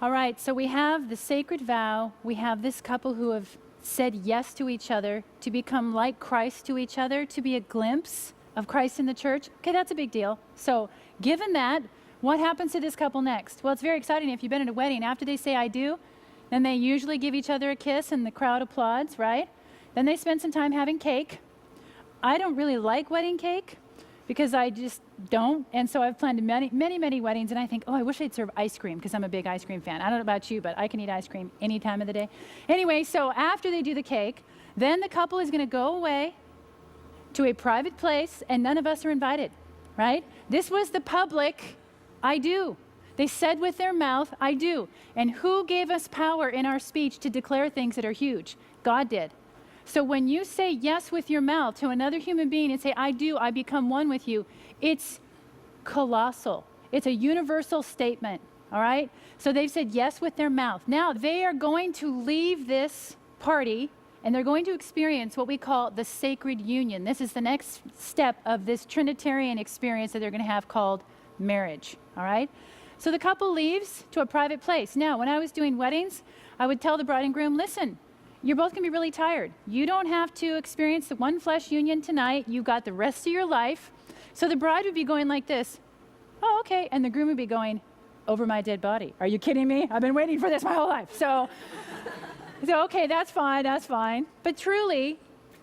All right, so we have the sacred vow. We have this couple who have said yes to each other, to become like Christ to each other, to be a glimpse of Christ in the church. Okay, that's a big deal. So, given that, what happens to this couple next? Well, it's very exciting. If you've been at a wedding, after they say I do, then they usually give each other a kiss and the crowd applauds, right? Then they spend some time having cake. I don't really like wedding cake because I just don't. And so I've planned many weddings, and I think, oh, I wish they'd serve ice cream because I'm a big ice cream fan. I don't know about you, but I can eat ice cream any time of the day. Anyway, so after they do the cake, then the couple is going to go away to a private place, and none of us are invited, right? This was the public, I do. They said with their mouth, I do. And who gave us power in our speech to declare things that are huge? God did. So when you say yes with your mouth to another human being and say, I do, I become one with you, it's colossal. It's a universal statement, all right? So they've said yes with their mouth. Now they are going to leave this party and they're going to experience what we call the sacred union. This is the next step of this Trinitarian experience that they're going to have called marriage, all right? So the couple leaves to a private place. Now, when I was doing weddings, I would tell the bride and groom, listen, you're both going to be really tired. You don't have to experience the one flesh union tonight. You've got the rest of your life. So the bride would be going like this, oh, okay. And the groom would be going, over my dead body. Are you kidding me? I've been waiting for this my whole life. So okay, that's fine, that's fine. But truly,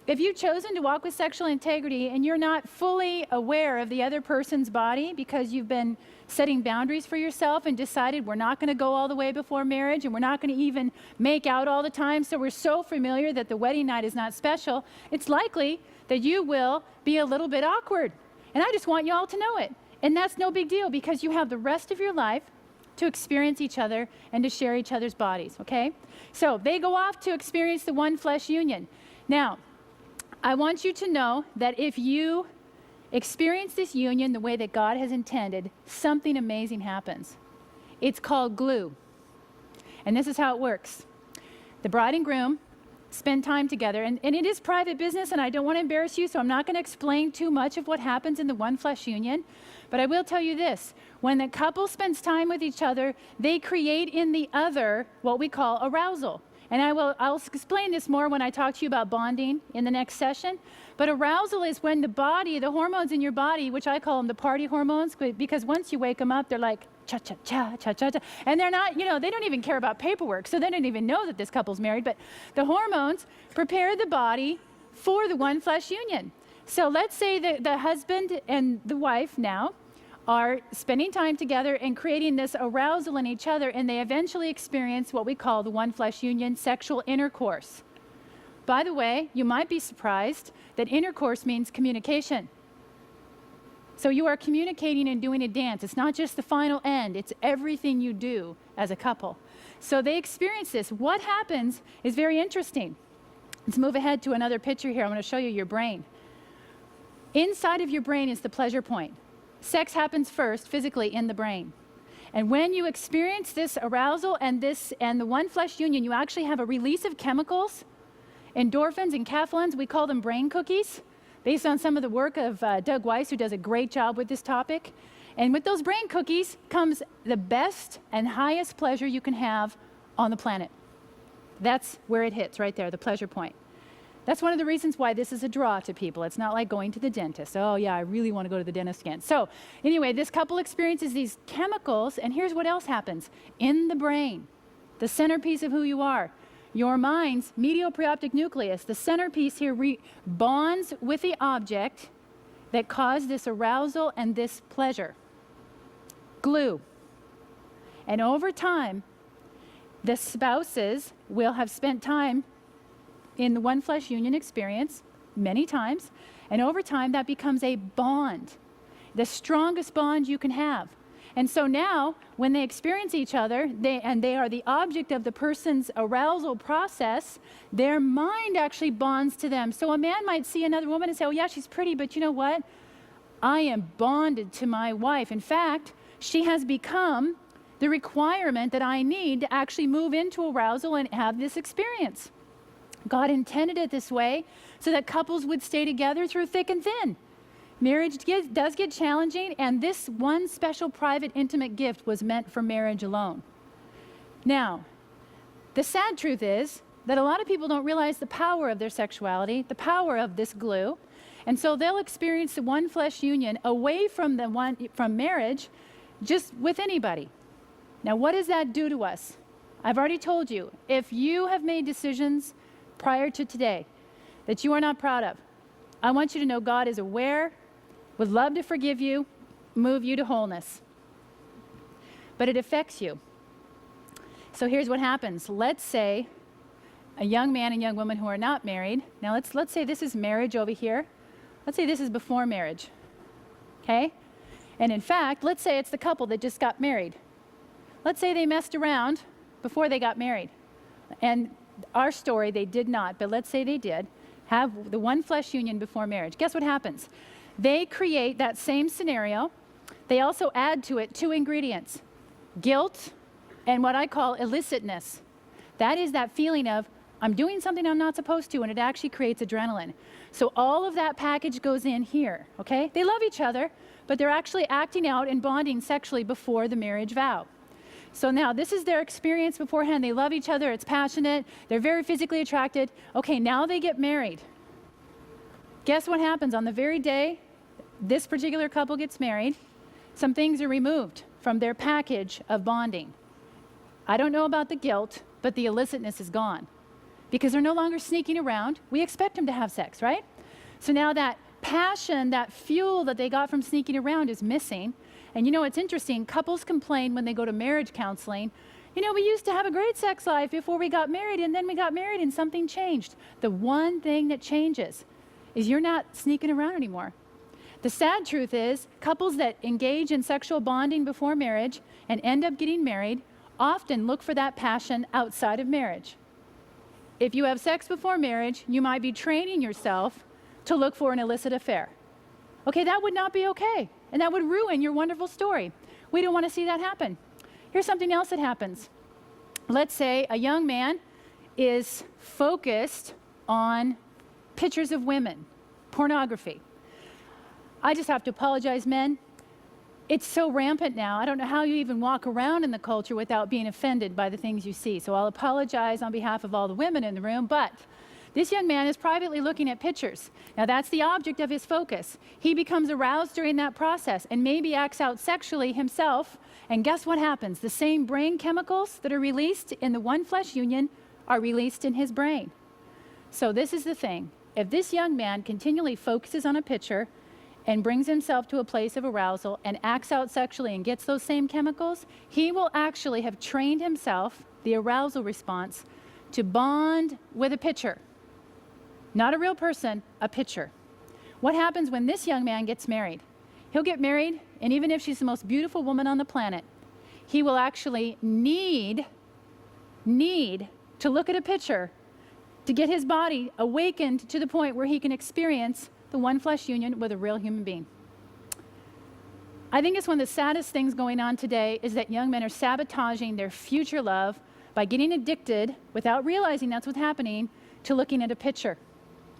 if you've chosen to walk with sexual integrity and you're not fully aware of the other person's body because you've been setting boundaries for yourself and decided we're not going to go all the way before marriage and we're not going to even make out all the time, so we're so familiar that the wedding night is not special, it's likely that you will be a little bit awkward. And I just want you all to know it. And that's no big deal because you have the rest of your life to experience each other and to share each other's bodies, okay? So they go off to experience the one flesh union. Now, I want you to know that if you experience this union the way that God has intended, something amazing happens. It's called glue. And this is how it works. The bride and groom spend time together, and it is private business, and I don't want to embarrass you, so I'm not going to explain too much of what happens in the one flesh union, but I will tell you this. When the couple spends time with each other, they create in the other what we call arousal. And I'll explain this more when I talk to you about bonding in the next session. But arousal is when the body, the hormones in your body, which I call them the party hormones, because once you wake them up, they're like, cha-cha-cha, cha-cha-cha. And they're not, they don't even care about paperwork, so they don't even know that this couple's married. But the hormones prepare the body for the one flesh union. So let's say that the husband and the wife now are spending time together and creating this arousal in each other, and they eventually experience what we call the one flesh union, sexual intercourse. By the way, you might be surprised that intercourse means communication. So you are communicating and doing a dance. It's not just the final end, it's everything you do as a couple. So they experience this. What happens is very interesting. Let's move ahead to another picture here. I'm going to show you your brain. Inside of your brain is the pleasure point. Sex happens first physically in the brain. And when you experience this arousal and the one flesh union, you actually have a release of chemicals, endorphins and catecholins. We call them brain cookies, based on some of the work of Doug Weiss, who does a great job with this topic. And with those brain cookies comes the best and highest pleasure you can have on the planet. That's where it hits, right there, the pleasure point. That's one of the reasons why this is a draw to people. It's not like going to the dentist. Oh, yeah, I really want to go to the dentist again. So anyway, this couple experiences these chemicals, and here's what else happens. In the brain, the centerpiece of who you are, your mind's medial preoptic nucleus, the centerpiece here bonds with the object that caused this arousal and this pleasure. Glue. And over time, the spouses will have spent time in the one flesh union experience many times, and over time that becomes a bond, the strongest bond you can have. And so now when they experience each other, they are the object of the person's arousal process, their mind actually bonds to them. So a man might see another woman and say, oh yeah, she's pretty, but you know what? I am bonded to my wife. In fact, she has become the requirement that I need to actually move into arousal and have this experience. God intended it this way so that couples would stay together through thick and thin. Marriage does get challenging, and this one special, private, intimate gift was meant for marriage alone. Now, the sad truth is that a lot of people don't realize the power of their sexuality, the power of this glue, and so they'll experience the one flesh union away from from marriage, just with anybody. Now, what does that do to us? I've already told you, if you have made decisions prior to today that you are not proud of, I want you to know God is aware, would love to forgive you, move you to wholeness. But it affects you. So here's what happens. Let's say a young man and young woman who are not married. Now let's say this is marriage over here. Let's say this is before marriage. Okay? And in fact, let's say it's the couple that just got married. Let's say they messed around before they got married. And our story, they did not, but let's say they did have the one flesh union before marriage. Guess what happens? They create that same scenario. They also add to it two ingredients: guilt and what I call illicitness. That is that feeling of, I'm doing something I'm not supposed to, and it actually creates adrenaline. So all of that package goes in here, okay? They love each other, but they're actually acting out and bonding sexually before the marriage vow. So now this is their experience beforehand. They love each other, it's passionate, they're very physically attracted. Okay, now they get married. Guess what happens? On the very day this particular couple gets married, some things are removed from their package of bonding. I don't know about the guilt, but the illicitness is gone because they're no longer sneaking around. We expect them to have sex, right? So now that passion, that fuel that they got from sneaking around is missing. And you know, it's interesting, couples complain when they go to marriage counseling, you know, we used to have a great sex life before we got married, and then we got married and something changed. The one thing that changes is you're not sneaking around anymore. The sad truth is, couples that engage in sexual bonding before marriage and end up getting married often look for that passion outside of marriage. If you have sex before marriage, you might be training yourself to look for an illicit affair. Okay, that would not be okay, and that would ruin your wonderful story. We don't want to see that happen. Here's something else that happens. Let's say a young man is focused on pictures of women, pornography. I just have to apologize, men. It's so rampant now. I don't know how you even walk around in the culture without being offended by the things you see. So I'll apologize on behalf of all the women in the room, but this young man is privately looking at pictures. Now that's the object of his focus. He becomes aroused during that process and maybe acts out sexually himself. And guess what happens? The same brain chemicals that are released in the one flesh union are released in his brain. So this is the thing. If this young man continually focuses on a picture and brings himself to a place of arousal and acts out sexually and gets those same chemicals, he will actually have trained himself, the arousal response, to bond with a picture. Not a real person, a picture. What happens when this young man gets married? He'll get married, and even if she's the most beautiful woman on the planet, he will actually need to look at a picture to get his body awakened to the point where he can experience the one flesh union with a real human being. I think it's one of the saddest things going on today is that young men are sabotaging their future love by getting addicted, without realizing that's what's happening, to looking at a picture.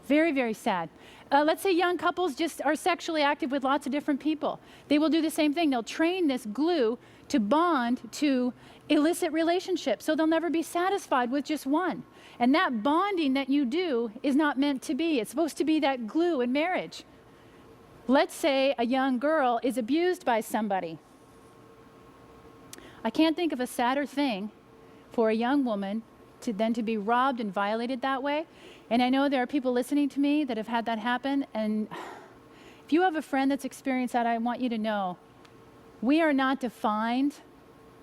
Very, very sad. Let's say young couples just are sexually active with lots of different people. They will do the same thing. They'll train this glue to bond to illicit relationships, so they'll never be satisfied with just one. And that bonding that you do is not meant to be. It's supposed to be that glue in marriage. Let's say a young girl is abused by somebody. I can't think of a sadder thing for a young woman than to be robbed and violated that way. And I know there are people listening to me that have had that happen. And if you have a friend that's experienced that, I want you to know, we are not defined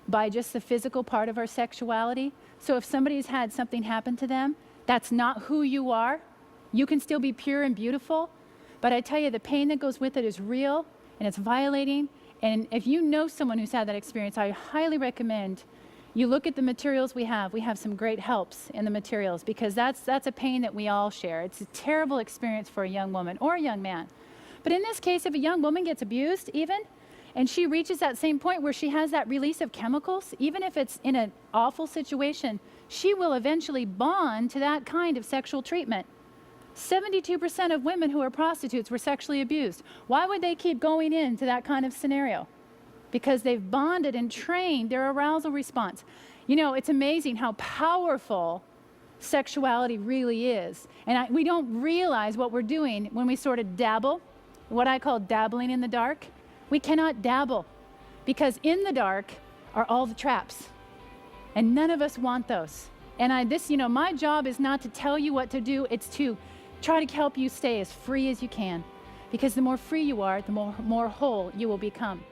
by just the physical part of our sexuality. So if somebody's had something happen to them, that's not who you are. You can still be pure and beautiful. But I tell you, the pain that goes with it is real, and it's violating. And if you know someone who's had that experience, I highly recommend you look at the materials we have. We have some great helps in the materials, because that's a pain that we all share. It's a terrible experience for a young woman or a young man. But in this case, if a young woman gets abused even, and she reaches that same point where she has that release of chemicals, even if it's in an awful situation, she will eventually bond to that kind of sexual treatment. 72% of women who are prostitutes were sexually abused. Why would they keep going into that kind of scenario? because they've bonded and trained their arousal response. You know, it's amazing how powerful sexuality really is. And we don't realize what we're doing when we sort of dabble, what I call dabbling in the dark. We cannot dabble because in the dark are all the traps. And none of us want those. And my job is not to tell you what to do, it's to try to help you stay as free as you can. Because the more free you are, the more whole you will become.